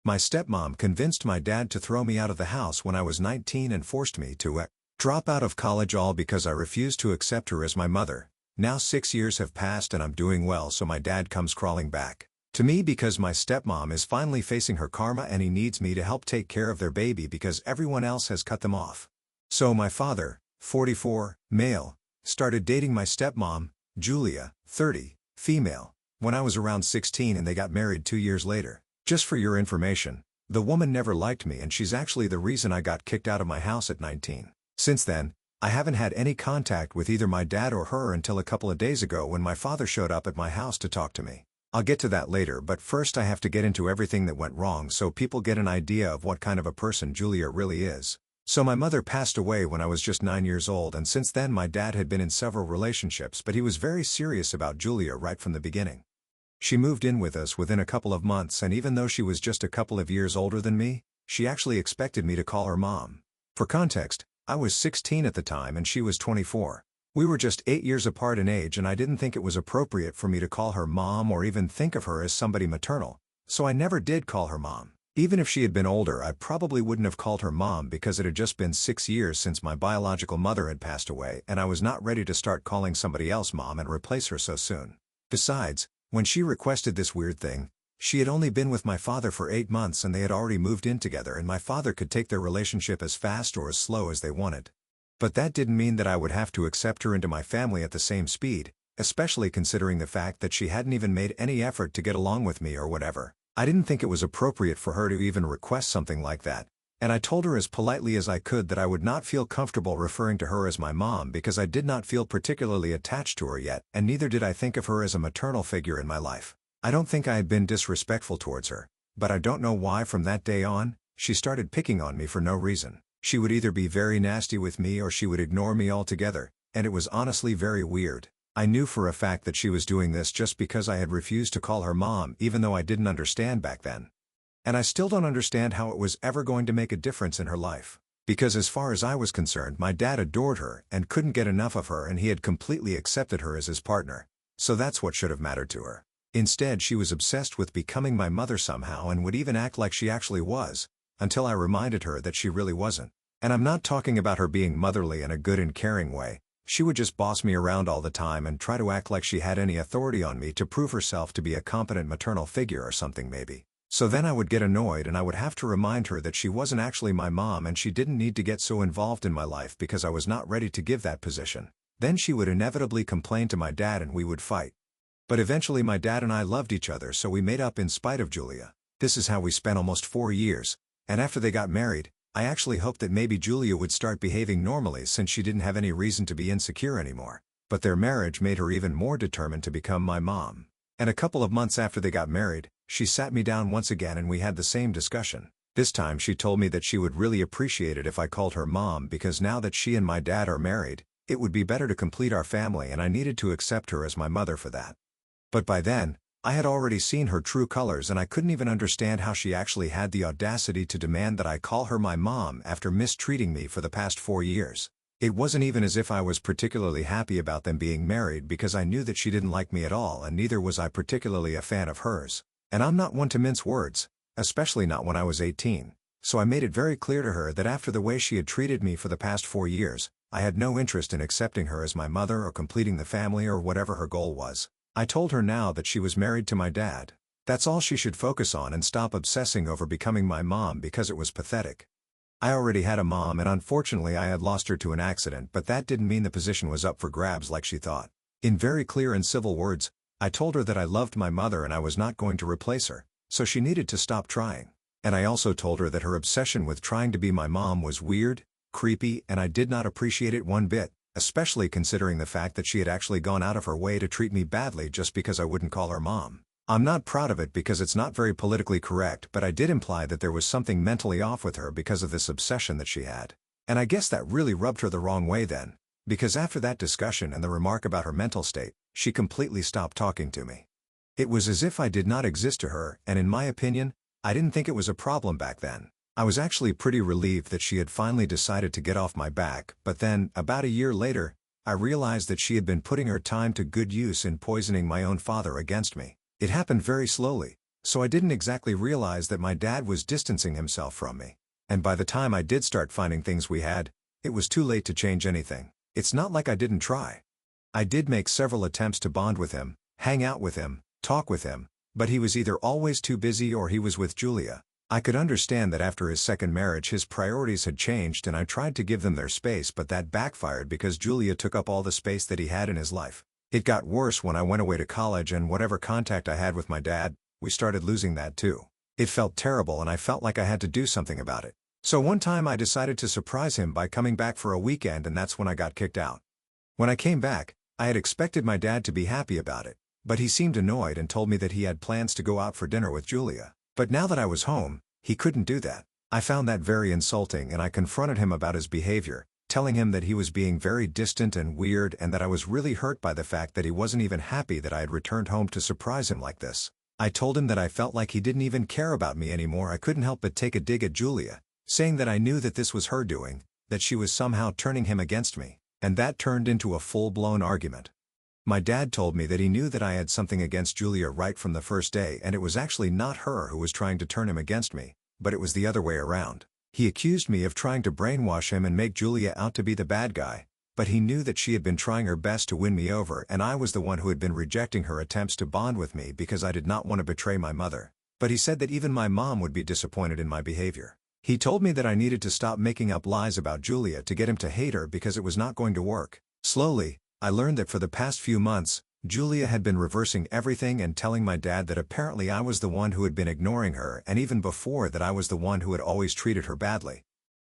My stepmom convinced my dad to throw me out of the house when I was 19 and forced me to drop out of college, all because I refused to accept her as my mother. Now 6 years have passed and I'm doing well, so my dad comes crawling back to me because my stepmom is finally facing her karma and he needs me to help take care of their baby because everyone else has cut them off. So my father, 44, male, started dating my stepmom, Julia, 30, female, when I was around 16 and they got married 2 years later. Just for your information, the woman never liked me and she's actually the reason I got kicked out of my house at 19. Since then, I haven't had any contact with either my dad or her until a couple of days ago when my father showed up at my house to talk to me. I'll get to that later, but first I have to get into everything that went wrong so people get an idea of what kind of a person Julia really is. So my mother passed away when I was just 9 years old, and since then my dad had been in several relationships, but he was very serious about Julia right from the beginning. She moved in with us within a couple of months, and even though she was just a couple of years older than me, she actually expected me to call her mom. For context, I was 16 at the time and she was 24. We were just 8 years apart in age and I didn't think it was appropriate for me to call her mom or even think of her as somebody maternal, so I never did call her mom. Even if she had been older, I probably wouldn't have called her mom because it had just been 6 years since my biological mother had passed away and I was not ready to start calling somebody else mom and replace her so soon. Besides, when she requested this weird thing, she had only been with my father for 8 months and they had already moved in together, and my father could take their relationship as fast or as slow as they wanted. But that didn't mean that I would have to accept her into my family at the same speed, especially considering the fact that she hadn't even made any effort to get along with me or whatever. I didn't think it was appropriate for her to even request something like that, and I told her as politely as I could that I would not feel comfortable referring to her as my mom because I did not feel particularly attached to her yet, and neither did I think of her as a maternal figure in my life. I don't think I had been disrespectful towards her, but I don't know why from that day on, she started picking on me for no reason. She would either be very nasty with me or she would ignore me altogether, and it was honestly very weird. I knew for a fact that she was doing this just because I had refused to call her mom even though I didn't understand back then. And I still don't understand how it was ever going to make a difference in her life. Because as far as I was concerned, my dad adored her and couldn't get enough of her, and he had completely accepted her as his partner. So that's what should have mattered to her. Instead, she was obsessed with becoming my mother somehow and would even act like she actually was, until I reminded her that she really wasn't. And I'm not talking about her being motherly in a good and caring way. She would just boss me around all the time and try to act like she had any authority on me to prove herself to be a competent maternal figure or something maybe. So then I would get annoyed and I would have to remind her that she wasn't actually my mom and she didn't need to get so involved in my life because I was not ready to give that position. Then she would inevitably complain to my dad and we would fight. But eventually my dad and I loved each other, so we made up in spite of Julia. This is how we spent almost 4 years, and after they got married, I actually hoped that maybe Julia would start behaving normally since she didn't have any reason to be insecure anymore. But their marriage made her even more determined to become my mom. And a couple of months after they got married, she sat me down once again and we had the same discussion. This time she told me that she would really appreciate it if I called her mom because now that she and my dad are married, it would be better to complete our family and I needed to accept her as my mother for that. But by then, I had already seen her true colors and I couldn't even understand how she actually had the audacity to demand that I call her my mom after mistreating me for the past 4 years. It wasn't even as if I was particularly happy about them being married because I knew that she didn't like me at all and neither was I particularly a fan of hers. And I'm not one to mince words, especially not when I was 18, so I made it very clear to her that after the way she had treated me for the past 4 years, I had no interest in accepting her as my mother or completing the family or whatever her goal was. I told her now that she was married to my dad. That's all she should focus on and stop obsessing over becoming my mom because it was pathetic. I already had a mom and unfortunately I had lost her to an accident, but that didn't mean the position was up for grabs like she thought. In very clear and civil words, I told her that I loved my mother and I was not going to replace her, so she needed to stop trying. And I also told her that her obsession with trying to be my mom was weird, creepy, and I did not appreciate it one bit, especially considering the fact that she had actually gone out of her way to treat me badly just because I wouldn't call her mom. I'm not proud of it because it's not very politically correct, but I did imply that there was something mentally off with her because of this obsession that she had. And I guess that really rubbed her the wrong way then, because after that discussion and the remark about her mental state, she completely stopped talking to me. It was as if I did not exist to her, and in my opinion, I didn't think it was a problem back then. I was actually pretty relieved that she had finally decided to get off my back, but then, about a year later, I realized that she had been putting her time to good use in poisoning my own father against me. It happened very slowly, So I didn't exactly realize that my dad was distancing himself from me. And by the time I did start finding things we had, it was too late to change anything. It's not like I didn't try. I did make several attempts to bond with him, hang out with him, talk with him, but he was either always too busy or he was with Julia. I could understand that after his second marriage his priorities had changed and I tried to give them their space, but that backfired because Julia took up all the space that he had in his life. It got worse when I went away to college, and whatever contact I had with my dad, we started losing that too. It felt terrible and I felt like I had to do something about it. So one time I decided to surprise him by coming back for a weekend, and that's when I got kicked out. When I came back, I had expected my dad to be happy about it, but he seemed annoyed and told me that he had plans to go out for dinner with Julia. But now that I was home, he couldn't do that. I found that very insulting and I confronted him about his behavior, telling him that he was being very distant and weird and that I was really hurt by the fact that he wasn't even happy that I had returned home to surprise him like this. I told him that I felt like he didn't even care about me anymore. I couldn't help but take a dig at Julia, saying that I knew that this was her doing, that she was somehow turning him against me, and that turned into a full-blown argument. My dad told me that he knew that I had something against Julia right from the first day, and it was actually not her who was trying to turn him against me, but it was the other way around. He accused me of trying to brainwash him and make Julia out to be the bad guy, but he knew that she had been trying her best to win me over and I was the one who had been rejecting her attempts to bond with me because I did not want to betray my mother. But he said that even my mom would be disappointed in my behavior. He told me that I needed to stop making up lies about Julia to get him to hate her because it was not going to work. Slowly, I learned that for the past few months, Julia had been reversing everything and telling my dad that apparently I was the one who had been ignoring her, and even before that I was the one who had always treated her badly.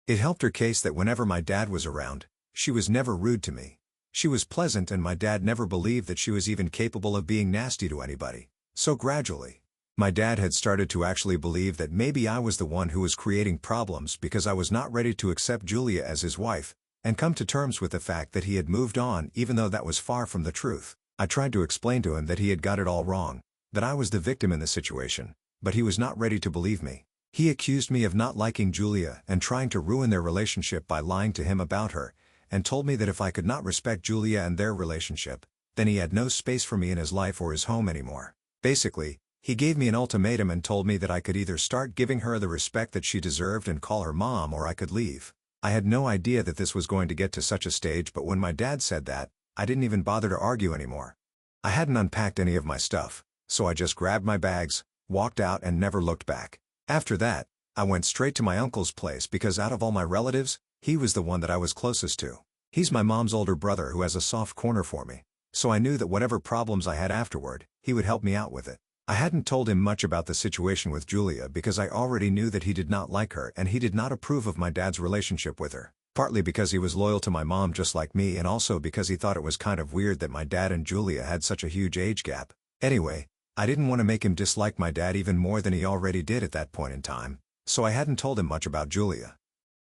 It helped her case that whenever my dad was around, she was never rude to me. She was pleasant and my dad never believed that she was even capable of being nasty to anybody. So gradually, my dad had started to actually believe that maybe I was the one who was creating problems because I was not ready to accept Julia as his wife, and come to terms with the fact that he had moved on, even though that was far from the truth. I tried to explain to him that he had got it all wrong, that I was the victim in the situation, but he was not ready to believe me. He accused me of not liking Julia and trying to ruin their relationship by lying to him about her, and told me that if I could not respect Julia and their relationship, then he had no space for me in his life or his home anymore. Basically, he gave me an ultimatum and told me that I could either start giving her the respect that she deserved and call her mom, or I could leave. I had no idea that this was going to get to such a stage, but when my dad said that, I didn't even bother to argue anymore. I hadn't unpacked any of my stuff, so I just grabbed my bags, walked out and never looked back. After that, I went straight to my uncle's place because out of all my relatives, he was the one that I was closest to. He's my mom's older brother who has a soft corner for me, so I knew that whatever problems I had afterward, he would help me out with it. I hadn't told him much about the situation with Julia because I already knew that he did not like her and he did not approve of my dad's relationship with her, partly because he was loyal to my mom just like me and also because he thought it was kind of weird that my dad and Julia had such a huge age gap. Anyway, I didn't want to make him dislike my dad even more than he already did at that point in time, so I hadn't told him much about Julia.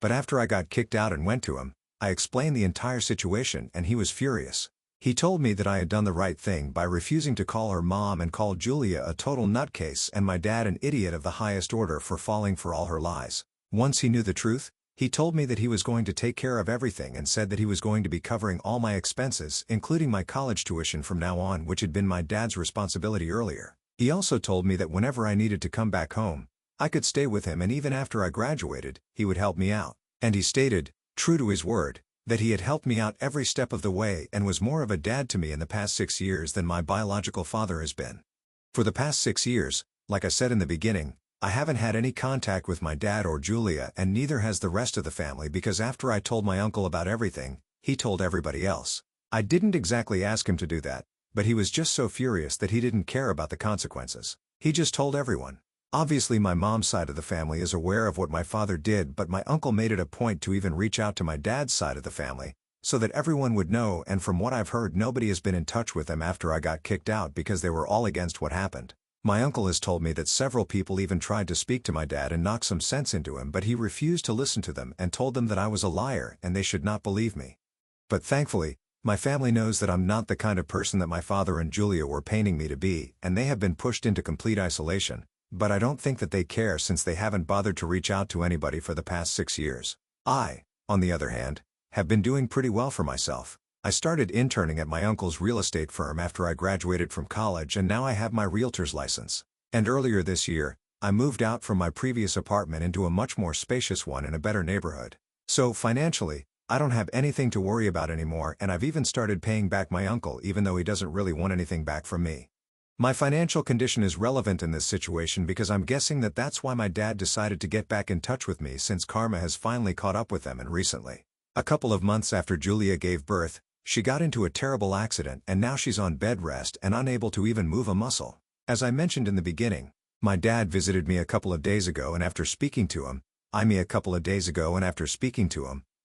But after I got kicked out and went to him, I explained the entire situation and he was furious. He told me that I had done the right thing by refusing to call her mom and called Julia a total nutcase and my dad an idiot of the highest order for falling for all her lies. Once he knew the truth, he told me that he was going to take care of everything and said that he was going to be covering all my expenses, including my college tuition from now on, which had been my dad's responsibility earlier. He also told me that whenever I needed to come back home, I could stay with him, and even after I graduated, he would help me out. And he stated, true to his word, that he had helped me out every step of the way and was more of a dad to me in the past 6 years than my biological father has been. For the past 6 years, like I said in the beginning, I haven't had any contact with my dad or Julia, and neither has the rest of the family, because after I told my uncle about everything, he told everybody else. I didn't exactly ask him to do that, but he was just so furious that he didn't care about the consequences. He just told everyone. Obviously my mom's side of the family is aware of what my father did, but my uncle made it a point to even reach out to my dad's side of the family, so that everyone would know, and from what I've heard nobody has been in touch with them after I got kicked out because they were all against what happened. My uncle has told me that several people even tried to speak to my dad and knock some sense into him, but he refused to listen to them and told them that I was a liar and they should not believe me. But thankfully, my family knows that I'm not the kind of person that my father and Julia were painting me to be, and they have been pushed into complete isolation. But I don't think that they care since they haven't bothered to reach out to anybody for the past 6 years. I, on the other hand, have been doing pretty well for myself. I started interning at my uncle's real estate firm after I graduated from college, and now I have my realtor's license. And earlier this year, I moved out from my previous apartment into a much more spacious one in a better neighborhood. So financially, I don't have anything to worry about anymore, and I've even started paying back my uncle even though he doesn't really want anything back from me. My financial condition is relevant in this situation because I'm guessing that that's why my dad decided to get back in touch with me since karma has finally caught up with them and recently. A couple of months after Julia gave birth, she got into a terrible accident and now she's on bed rest and unable to even move a muscle. As I mentioned in the beginning, my dad visited me a couple of days ago and after speaking to him,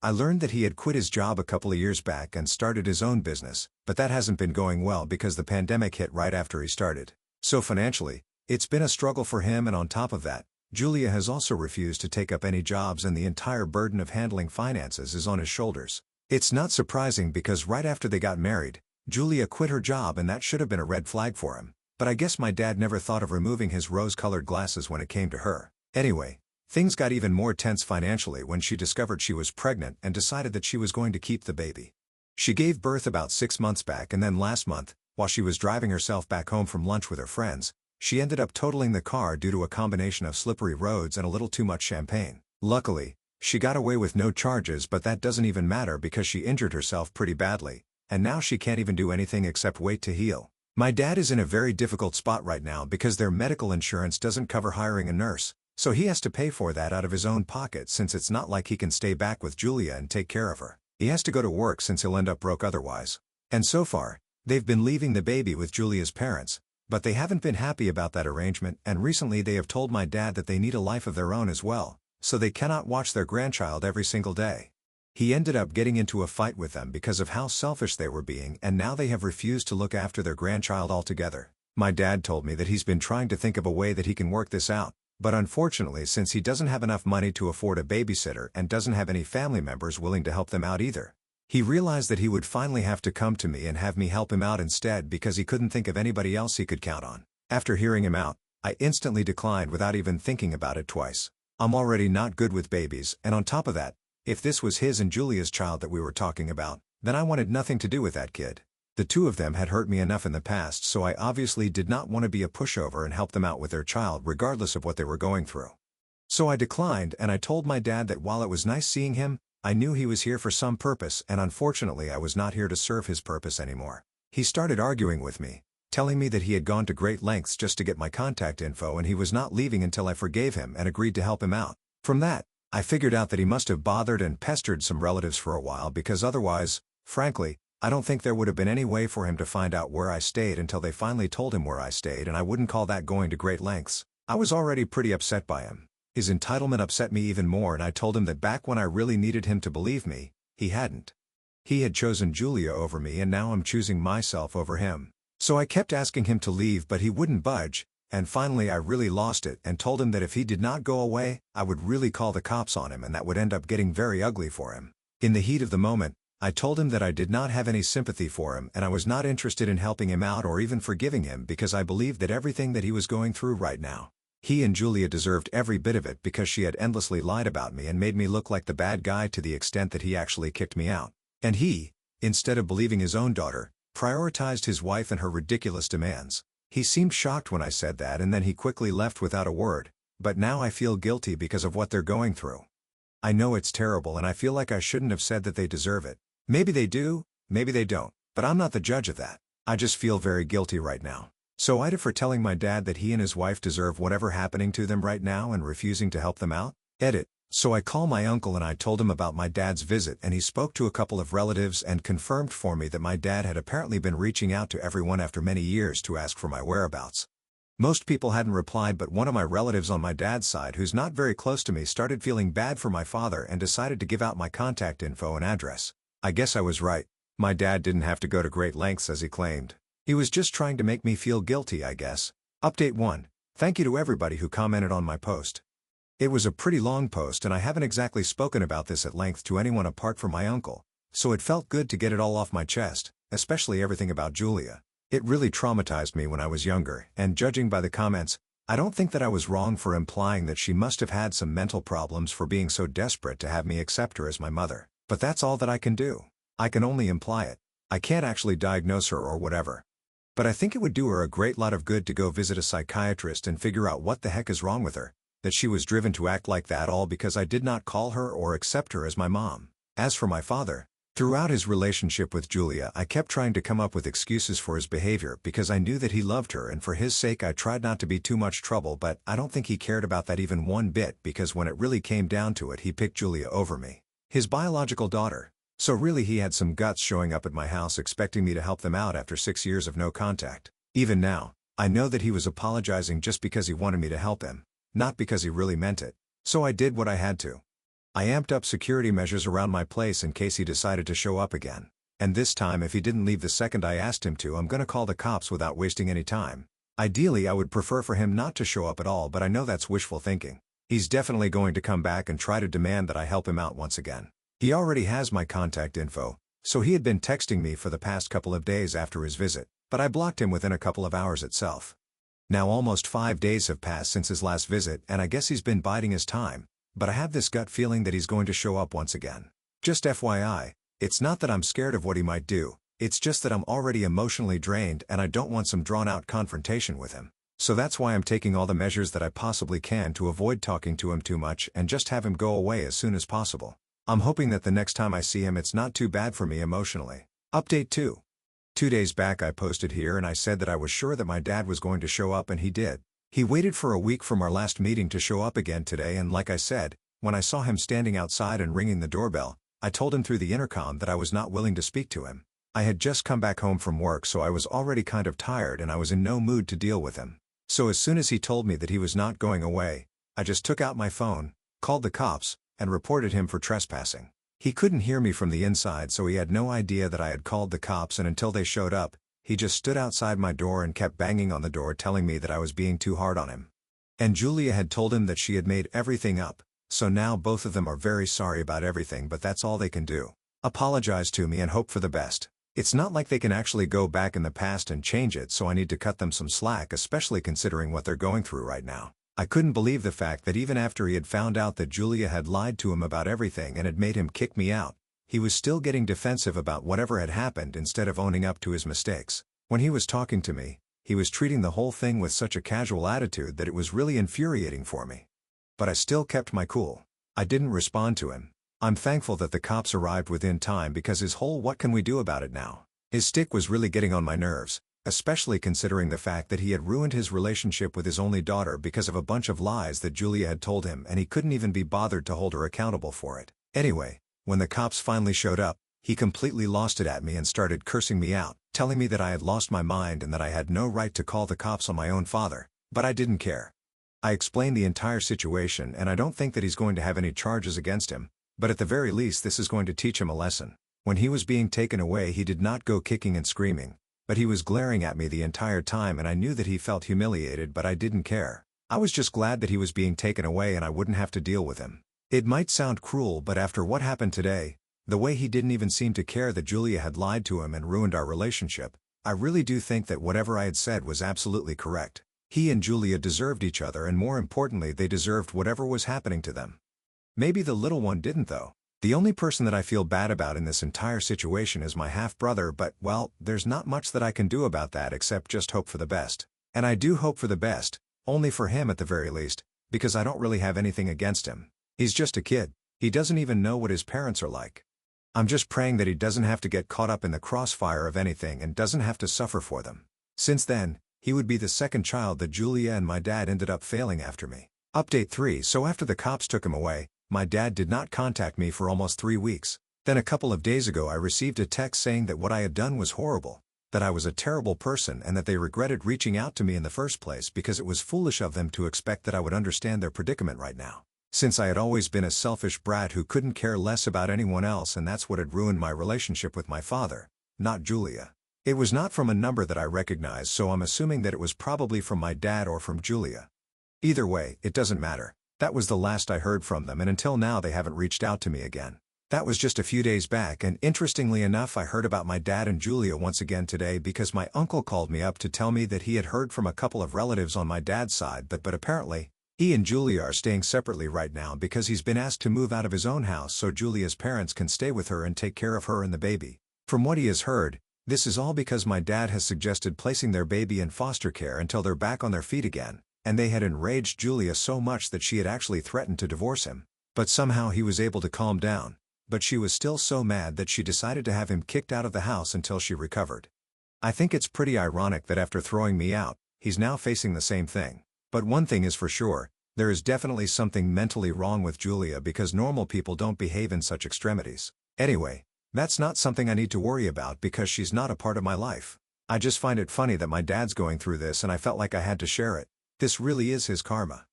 I learned that he had quit his job a couple of years back and started his own business, but that hasn't been going well because the pandemic hit right after he started. So financially, it's been a struggle for him, and on top of that, Julia has also refused to take up any jobs and the entire burden of handling finances is on his shoulders. It's not surprising because right after they got married, Julia quit her job and that should have been a red flag for him. But I guess my dad never thought of removing his rose-colored glasses when it came to her. Anyway, things got even more tense financially when she discovered she was pregnant and decided that she was going to keep the baby. She gave birth about 6 months back and then last month, while she was driving herself back home from lunch with her friends, she ended up totaling the car due to a combination of slippery roads and a little too much champagne. Luckily, she got away with no charges, but that doesn't even matter because she injured herself pretty badly, and now she can't even do anything except wait to heal. My dad is in a very difficult spot right now because their medical insurance doesn't cover hiring a nurse, so he has to pay for that out of his own pocket since it's not like he can stay back with Julia and take care of her. He has to go to work since he'll end up broke otherwise. And so far, they've been leaving the baby with Julia's parents, but they haven't been happy about that arrangement, and recently they have told my dad that they need a life of their own as well, so they cannot watch their grandchild every single day. He ended up getting into a fight with them because of how selfish they were being, and now they have refused to look after their grandchild altogether. My dad told me that he's been trying to think of a way that he can work this out, but unfortunately since he doesn't have enough money to afford a babysitter and doesn't have any family members willing to help them out either, he realized that he would finally have to come to me and have me help him out instead because he couldn't think of anybody else he could count on. After hearing him out, I instantly declined without even thinking about it twice. I'm already not good with babies, and on top of that, if this was his and Julia's child that we were talking about, then I wanted nothing to do with that kid. The two of them had hurt me enough in the past, so I obviously did not want to be a pushover and help them out with their child regardless of what they were going through. So I declined, and I told my dad that while it was nice seeing him, I knew he was here for some purpose, and unfortunately I was not here to serve his purpose anymore. He started arguing with me, telling me that he had gone to great lengths just to get my contact info and he was not leaving until I forgave him and agreed to help him out. From that, I figured out that he must have bothered and pestered some relatives for a while because otherwise, frankly, I don't think there would have been any way for him to find out where I stayed until they finally told him where I stayed, and I wouldn't call that going to great lengths. I was already pretty upset by him. His entitlement upset me even more, and I told him that back when I really needed him to believe me, he hadn't. He had chosen Julia over me, and now I'm choosing myself over him. So I kept asking him to leave, but he wouldn't budge, and finally I really lost it and told him that if he did not go away, I would really call the cops on him, and that would end up getting very ugly for him. In the heat of the moment, I told him that I did not have any sympathy for him and I was not interested in helping him out or even forgiving him because I believed that everything that he was going through right now, he and Julia deserved every bit of it because she had endlessly lied about me and made me look like the bad guy to the extent that he actually kicked me out. And he, instead of believing his own daughter, prioritized his wife and her ridiculous demands. He seemed shocked when I said that, and then he quickly left without a word, but now I feel guilty because of what they're going through. I know it's terrible and I feel like I shouldn't have said that they deserve it. Maybe they do, maybe they don't, but I'm not the judge of that. I just feel very guilty right now. So Ida for telling my dad that he and his wife deserve whatever happening to them right now and refusing to help them out. Edit. So I call my uncle and I told him about my dad's visit, and he spoke to a couple of relatives and confirmed for me that my dad had apparently been reaching out to everyone after many years to ask for my whereabouts. Most people hadn't replied, but one of my relatives on my dad's side, who's not very close to me, started feeling bad for my father and decided to give out my contact info and address. I guess I was right. My dad didn't have to go to great lengths as he claimed. He was just trying to make me feel guilty, I guess. Update 1. Thank you to everybody who commented on my post. It was a pretty long post and I haven't exactly spoken about this at length to anyone apart from my uncle, so it felt good to get it all off my chest, especially everything about Julia. It really traumatized me when I was younger, and judging by the comments, I don't think that I was wrong for implying that she must have had some mental problems for being so desperate to have me accept her as my mother. But that's all that I can do. I can only imply it. I can't actually diagnose her or whatever. But I think it would do her a great lot of good to go visit a psychiatrist and figure out what the heck is wrong with her, that she was driven to act like that all because I did not call her or accept her as my mom. As for my father, throughout his relationship with Julia I kept trying to come up with excuses for his behavior because I knew that he loved her, and for his sake I tried not to be too much trouble, but I don't think he cared about that even one bit, because when it really came down to it he picked Julia over me, his biological daughter. So really he had some guts showing up at my house expecting me to help them out after 6 years of no contact. Even now, I know that he was apologizing just because he wanted me to help him, not because he really meant it. So I did what I had to. I amped up security measures around my place in case he decided to show up again. And this time if he didn't leave the second I asked him to, I'm gonna call the cops without wasting any time. Ideally I would prefer for him not to show up at all, but I know that's wishful thinking. He's definitely going to come back and try to demand that I help him out once again. He already has my contact info, so he had been texting me for the past couple of days after his visit, but I blocked him within a couple of hours itself. Now almost 5 days have passed since his last visit, and I guess he's been biding his time, but I have this gut feeling that he's going to show up once again. Just FYI, it's not that I'm scared of what he might do, it's just that I'm already emotionally drained and I don't want some drawn-out confrontation with him. So that's why I'm taking all the measures that I possibly can to avoid talking to him too much and just have him go away as soon as possible. I'm hoping that the next time I see him it's not too bad for me emotionally. Update 2. 2 days back I posted here and I said that I was sure that my dad was going to show up, and he did. He waited for a week from our last meeting to show up again today, and like I said, when I saw him standing outside and ringing the doorbell, I told him through the intercom that I was not willing to speak to him. I had just come back home from work, so I was already kind of tired and I was in no mood to deal with him. So as soon as he told me that he was not going away, I just took out my phone, called the cops, and reported him for trespassing. He couldn't hear me from the inside, so he had no idea that I had called the cops, and until they showed up, he just stood outside my door and kept banging on the door telling me that I was being too hard on him. And Julia had told him that she had made everything up, so now both of them are very sorry about everything, but that's all they can do. Apologize to me and hope for the best. It's not like they can actually go back in the past and change it, so I need to cut them some slack, especially considering what they're going through right now. I couldn't believe the fact that even after he had found out that Julia had lied to him about everything and had made him kick me out, he was still getting defensive about whatever had happened instead of owning up to his mistakes. When he was talking to me, he was treating the whole thing with such a casual attitude that it was really infuriating for me. But I still kept my cool. I didn't respond to him. I'm thankful that the cops arrived within time, because his whole "what can we do about it now" his stick was really getting on my nerves, especially considering the fact that he had ruined his relationship with his only daughter because of a bunch of lies that Julia had told him, and he couldn't even be bothered to hold her accountable for it. Anyway, when the cops finally showed up, he completely lost it at me and started cursing me out, telling me that I had lost my mind and that I had no right to call the cops on my own father, but I didn't care. I explained the entire situation, and I don't think that he's going to have any charges against him, but at the very least this is going to teach him a lesson. When he was being taken away he did not go kicking and screaming, but he was glaring at me the entire time, and I knew that he felt humiliated, but I didn't care. I was just glad that he was being taken away and I wouldn't have to deal with him. It might sound cruel, but after what happened today, the way he didn't even seem to care that Julia had lied to him and ruined our relationship, I really do think that whatever I had said was absolutely correct. He and Julia deserved each other, and more importantly they deserved whatever was happening to them. Maybe the little one didn't though. The only person that I feel bad about in this entire situation is my half-brother, but, well, there's not much that I can do about that except just hope for the best. And I do hope for the best, only for him at the very least, because I don't really have anything against him. He's just a kid. He doesn't even know what his parents are like. I'm just praying that he doesn't have to get caught up in the crossfire of anything and doesn't have to suffer for them. Since then, he would be the second child that Julia and my dad ended up failing after me. Update 3. So after the cops took him away, my dad did not contact me for almost 3 weeks. Then a couple of days ago I received a text saying that what I had done was horrible, that I was a terrible person, and that they regretted reaching out to me in the first place because it was foolish of them to expect that I would understand their predicament right now. Since I had always been a selfish brat who couldn't care less about anyone else, and that's what had ruined my relationship with my father, not Julia. It was not from a number that I recognized, so I'm assuming that it was probably from my dad or from Julia. Either way, it doesn't matter. That was the last I heard from them, and until now they haven't reached out to me again. That was just a few days back, and interestingly enough I heard about my dad and Julia once again today because my uncle called me up to tell me that he had heard from a couple of relatives on my dad's side, but apparently, he and Julia are staying separately right now because he's been asked to move out of his own house so Julia's parents can stay with her and take care of her and the baby. From what he has heard, This is all because my dad has suggested placing their baby in foster care until they're back on their feet again, and they had enraged Julia so much that she had actually threatened to divorce him. But somehow he was able to calm down, but she was still so mad that she decided to have him kicked out of the house until she recovered. I think it's pretty ironic that after throwing me out, he's now facing the same thing. But one thing is for sure, there is definitely something mentally wrong with Julia because normal people don't behave in such extremities. Anyway, that's not something I need to worry about because she's not a part of my life. I just find it funny that my dad's going through this and I felt like I had to share it. This really is his karma.